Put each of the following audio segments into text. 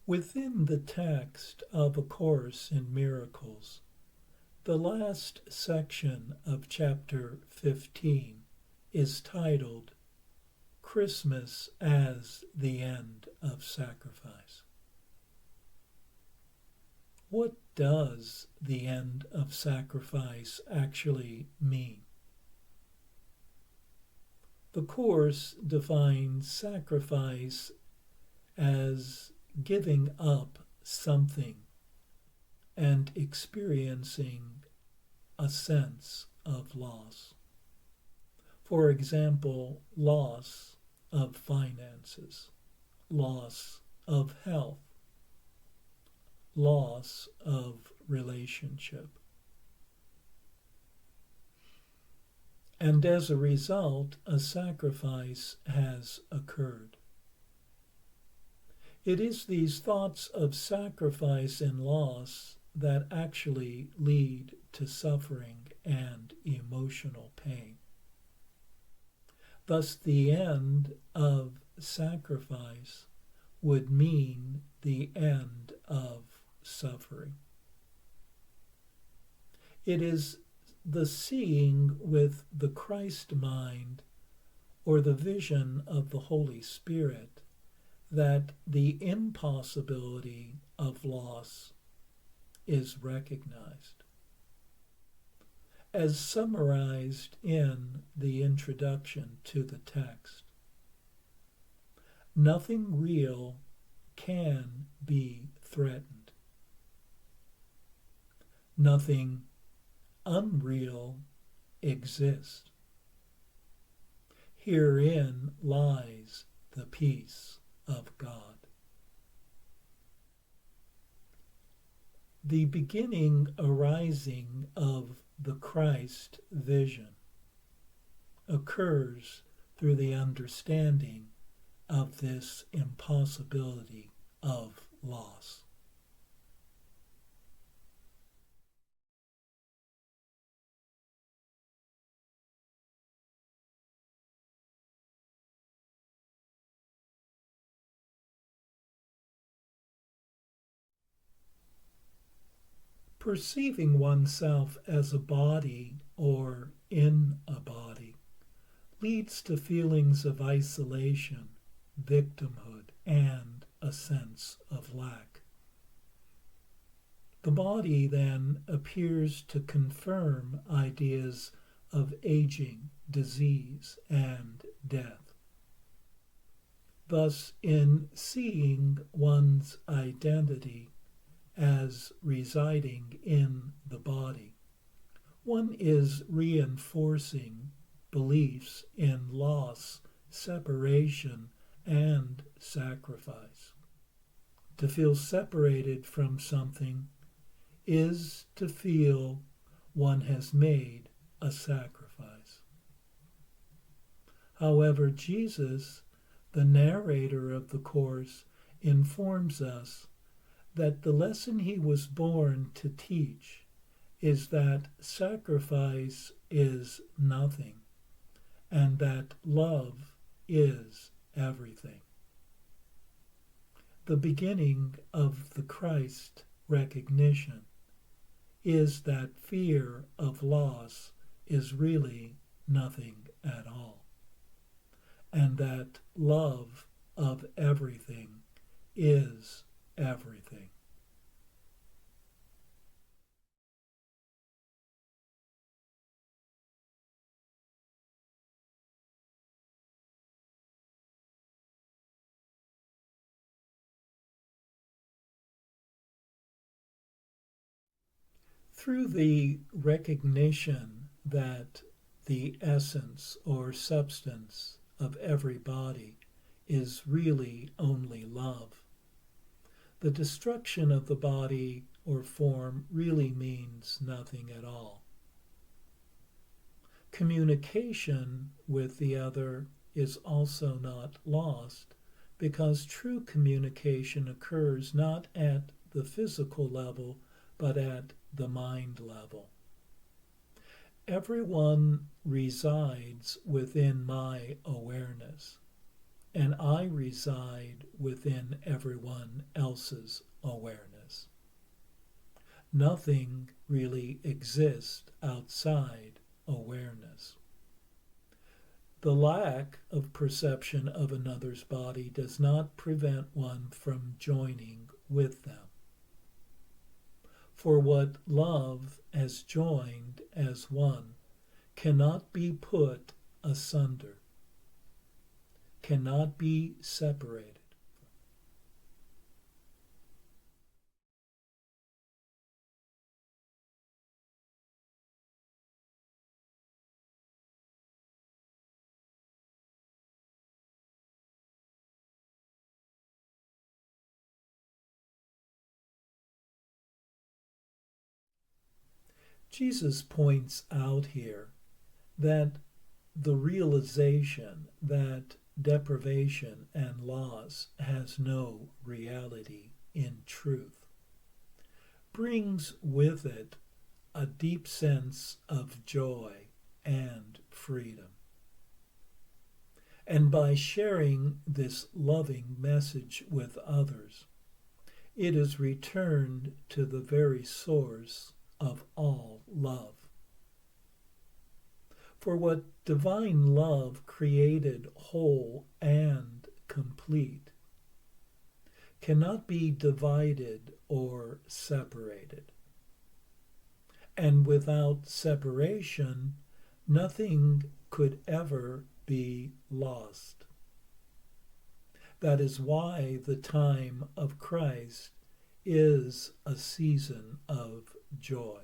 Within the text of A Course in Miracles, the last section of chapter 15 is titled Christmas as the End of Sacrifice. What does the end of sacrifice actually mean? The Course defines sacrifice as giving up something and experiencing a sense of loss. For example, loss of finances, loss of health, loss of relationship. And as a result, a sacrifice has occurred. It is these thoughts of sacrifice and loss that actually lead to suffering and emotional pain. Thus, the end of sacrifice would mean the end of suffering. It is the seeing with the Christ mind or the vision of the Holy Spirit that the impossibility of loss is recognized. As summarized in the introduction to the text, nothing real can be threatened. Nothing unreal exists. Herein lies the peace of God. The beginning arising of the Christ vision occurs through the understanding of this impossibility of loss. Perceiving oneself as a body or in a body leads to feelings of isolation, victimhood, and a sense of lack. The body then appears to confirm ideas of aging, disease, and death. Thus, in seeing one's identity as residing in the body, one is reinforcing beliefs in loss, separation, and sacrifice. To feel separated from something is to feel one has made a sacrifice. However, Jesus, the narrator of the Course, informs us that the lesson he was born to teach is that sacrifice is nothing and that love is everything. The beginning of the Christ recognition is that fear of loss is really nothing at all, and that love of everything is everything. Through the recognition that the essence or substance of every body is really only love, the destruction of the body or form really means nothing at all. Communication with the other is also not lost because true communication occurs not at the physical level but at the mind level. Everyone resides within my awareness, and I reside within everyone else's awareness. Nothing really exists outside awareness. The lack of perception of another's body does not prevent one from joining with them. For what love has joined as one cannot be put asunder, cannot be separated. Jesus points out here that the realization that deprivation and loss has no reality in truth brings with it a deep sense of joy and freedom. And by sharing this loving message with others, it is returned to the very source of all love. For what divine love created whole and complete cannot be divided or separated. And without separation, nothing could ever be lost. That is why the time of Christ is a season of joy.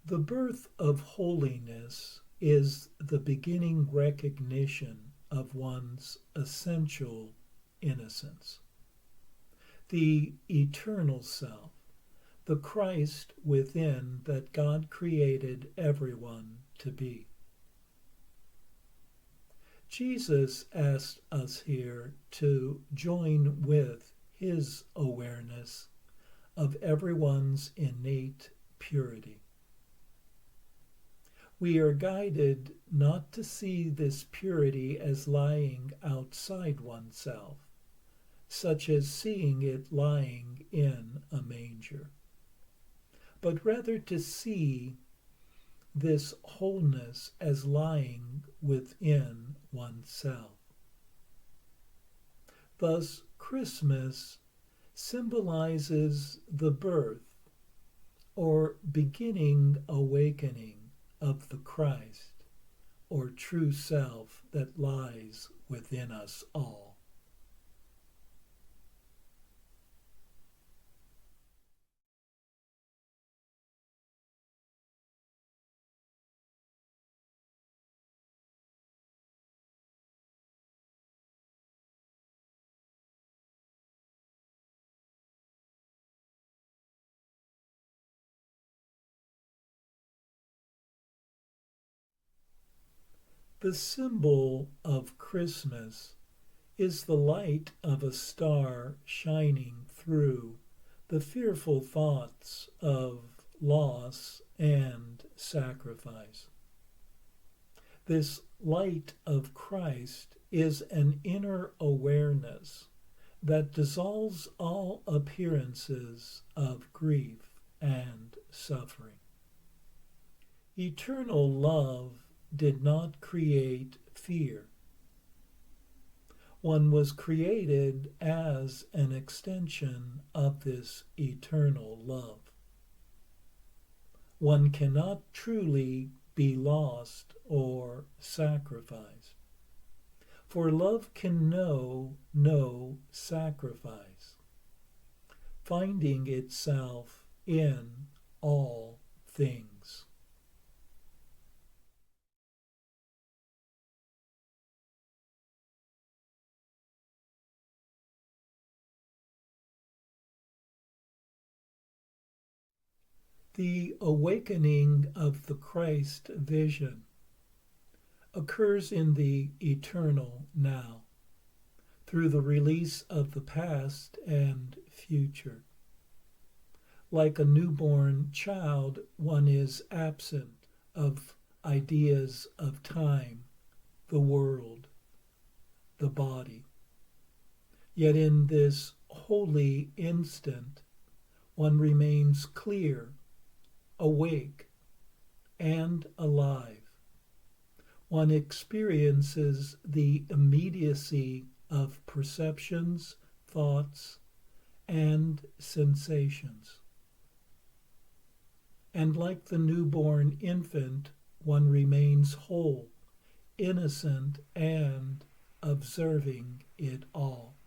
The birth of holiness is the beginning recognition of one's essential innocence. The eternal self, the Christ within that God created everyone to be. Jesus asked us here to join with his awareness of everyone's innate purity. We are guided not to see this purity as lying outside oneself, such as seeing it lying in a manger, but rather to see this wholeness as lying within oneself. Thus, Christmas symbolizes the birth or beginning awakening of the Christ, or true self that lies within us all. The symbol of Christmas is the light of a star shining through the fearful thoughts of loss and sacrifice. This light of Christ is an inner awareness that dissolves all appearances of grief and suffering. Eternal love did not create fear. One was created as an extension of this eternal love. One cannot truly be lost or sacrificed, for love can know no sacrifice, finding itself in all things. The awakening of the Christ vision occurs in the eternal now, through the release of the past and future. Like a newborn child, one is absent of ideas of time, the world, the body. Yet in this holy instant, one remains clear, awake, and alive. One experiences the immediacy of perceptions, thoughts, and sensations. And like the newborn infant, one remains whole, innocent, and observing it all.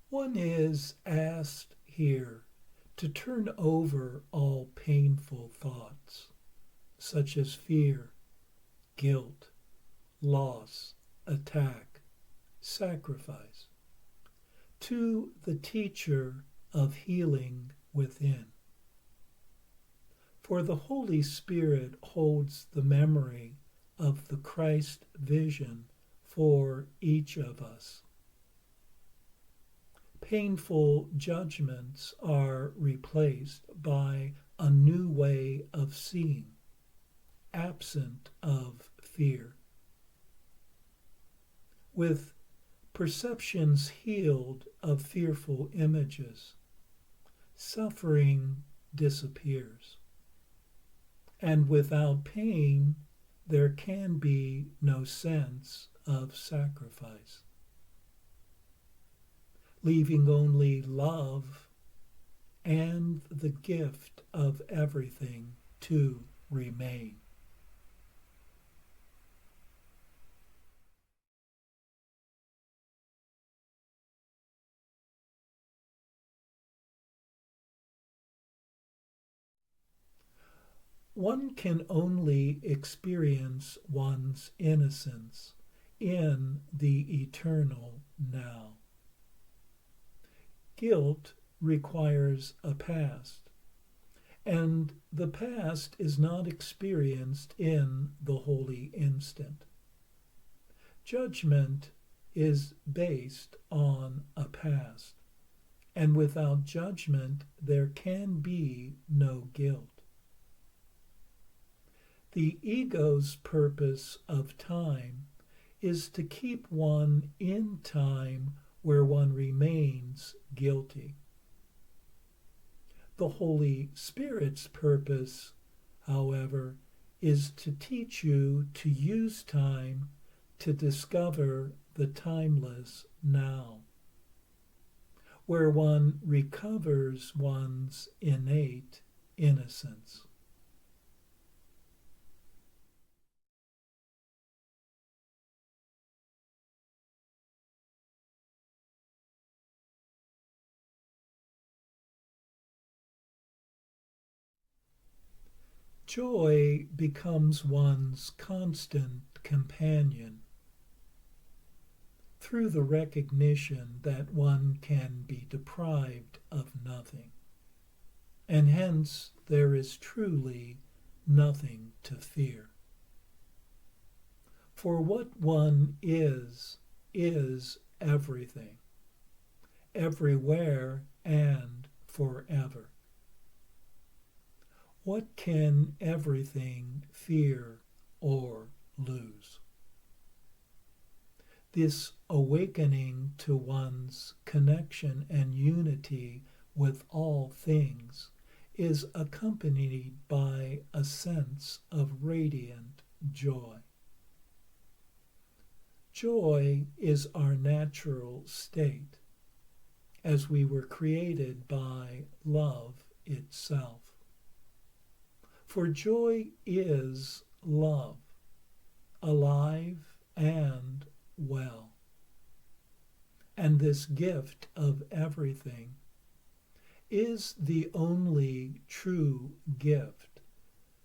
One is asked here to turn over all painful thoughts, such as fear, guilt, loss, attack, sacrifice, to the teacher of healing within. For the Holy Spirit holds the memory of the Christ vision for each of us. Painful judgments are replaced by a new way of seeing, absent of fear. With perceptions healed of fearful images, suffering disappears. And without pain, there can be no sense of sacrifice, leaving only love and the gift of everything to remain. One can only experience one's innocence in the eternal now. Guilt requires a past, and the past is not experienced in the holy instant. Judgment is based on a past, and without judgment there can be no guilt. The ego's purpose of time is to keep one in time where one remains guilty. The Holy Spirit's purpose, however, is to teach you to use time to discover the timeless now, where one recovers one's innate innocence. Joy becomes one's constant companion through the recognition that one can be deprived of nothing, and hence there is truly nothing to fear. For what one is everything, everywhere and forever. What can everything fear or lose? This awakening to one's connection and unity with all things is accompanied by a sense of radiant joy. Joy is our natural state, as we were created by love itself. For joy is love, alive and well. And this gift of everything is the only true gift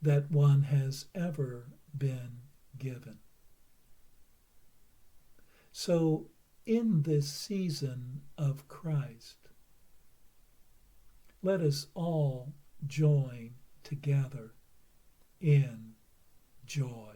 that one has ever been given. So, in this season of Christ, let us all join together in joy.